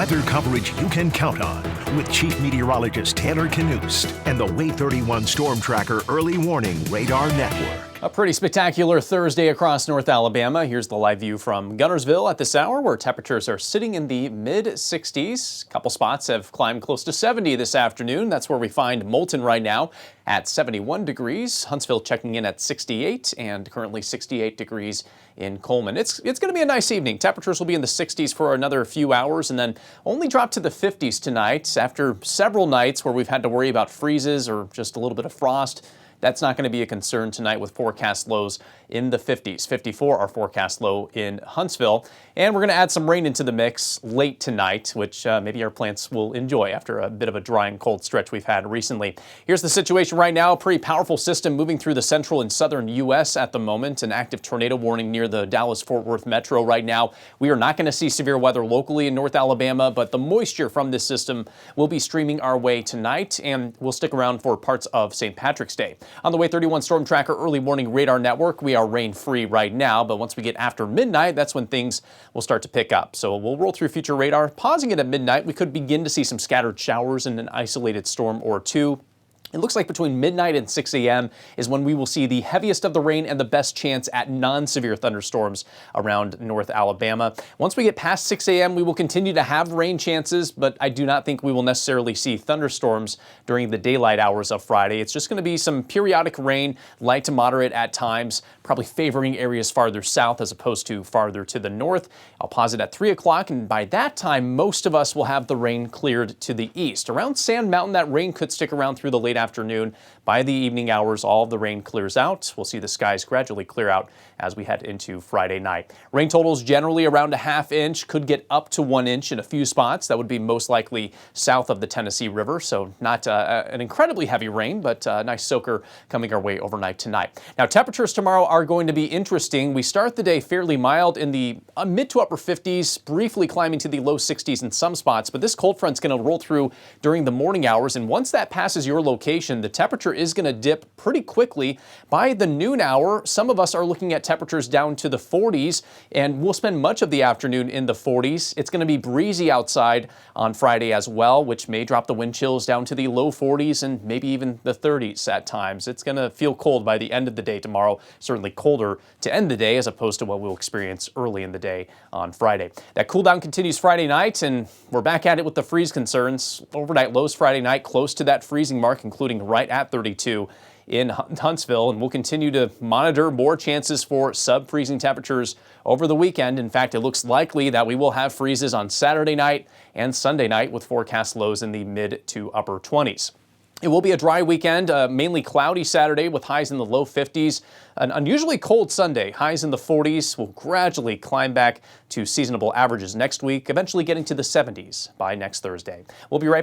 weather coverage you can count on with Chief Meteorologist Taylor Knust and the Way 31 Storm Tracker Early Warning Radar Network. A pretty spectacular Thursday across North Alabama. Here's the live view from Guntersville at this hour, where temperatures are sitting in the mid-60s. A couple spots have climbed close to 70 this afternoon. That's where we find Moulton right now at 71 degrees. Huntsville checking in at 68 and currently 68 degrees in Coleman. It's going to be a nice evening. Temperatures will be in the 60s for another few hours and then only drop to the 50s tonight after several nights where we've had to worry about freezes or just a little bit of frost. That's not going to be a concern tonight with forecast lows in the 50s. 54 our forecast low in Huntsville. And we're going to add some rain into the mix late tonight, which maybe our plants will enjoy after a bit of a dry and cold stretch we've had recently. Here's the situation right now. A pretty powerful system moving through the central and southern U.S. at the moment. An active tornado warning near the Dallas-Fort Worth metro right now. We are not going to see severe weather locally in North Alabama, but the moisture from this system will be streaming our way tonight and will stick around for parts of St. Patrick's Day. On the Way 31 Storm Tracker Early Warning Radar Network, we are rain-free right now, but once we get after midnight, that's when things will start to pick up. So we'll roll through future radar. Pausing it at midnight, we could begin to see some scattered showers and an isolated storm or two. It looks like between midnight and 6 a.m. is when we will see the heaviest of the rain and the best chance at non-severe thunderstorms around North Alabama. Once we get past 6 a.m., we will continue to have rain chances, but I do not think we will necessarily see thunderstorms during the daylight hours of Friday. It's just going to be some periodic rain, light to moderate at times, probably favoring areas farther south as opposed to farther to the north. I'll pause it at 3 o'clock, and by that time, most of us will have the rain cleared to the east. Around Sand Mountain, that rain could stick around through the late afternoon. By the evening hours, all of the rain clears out. We'll see the skies gradually clear out as we head into Friday night. Rain totals generally around a ½ inch, could get up to 1 inch in a few spots. That would be most likely south of the Tennessee River, so not an incredibly heavy rain, but a nice soaker coming our way overnight tonight. Now, temperatures tomorrow are going to be interesting. We start the day fairly mild in the mid to upper 50s, briefly climbing to the low 60s in some spots, but this cold front's going to roll through during the morning hours, and once that passes your location, the temperature is going to dip pretty quickly. By the noon hour, some of us are looking at temperatures down to the 40s, and we'll spend much of the afternoon in the 40s. It's going to be breezy outside on Friday as well, which may drop the wind chills down to the low 40s and maybe even the 30s at times. It's going to feel cold by the end of the day tomorrow, certainly colder to end the day as opposed to what we'll experience early in the day on Friday. That cool down continues Friday night, and we're back at it with the freeze concerns. Overnight lows Friday night close to that freezing mark, including right at 32 in Huntsville, and we'll continue to monitor more chances for sub-freezing temperatures over the weekend. In fact, it looks likely that we will have freezes on Saturday night and Sunday night with forecast lows in the mid to upper 20s. It will be a dry weekend, mainly cloudy Saturday with highs in the low 50s. An unusually cold Sunday, highs in the 40s. Will gradually climb back to seasonable averages next week, eventually getting to the 70s by next Thursday. We'll be right back.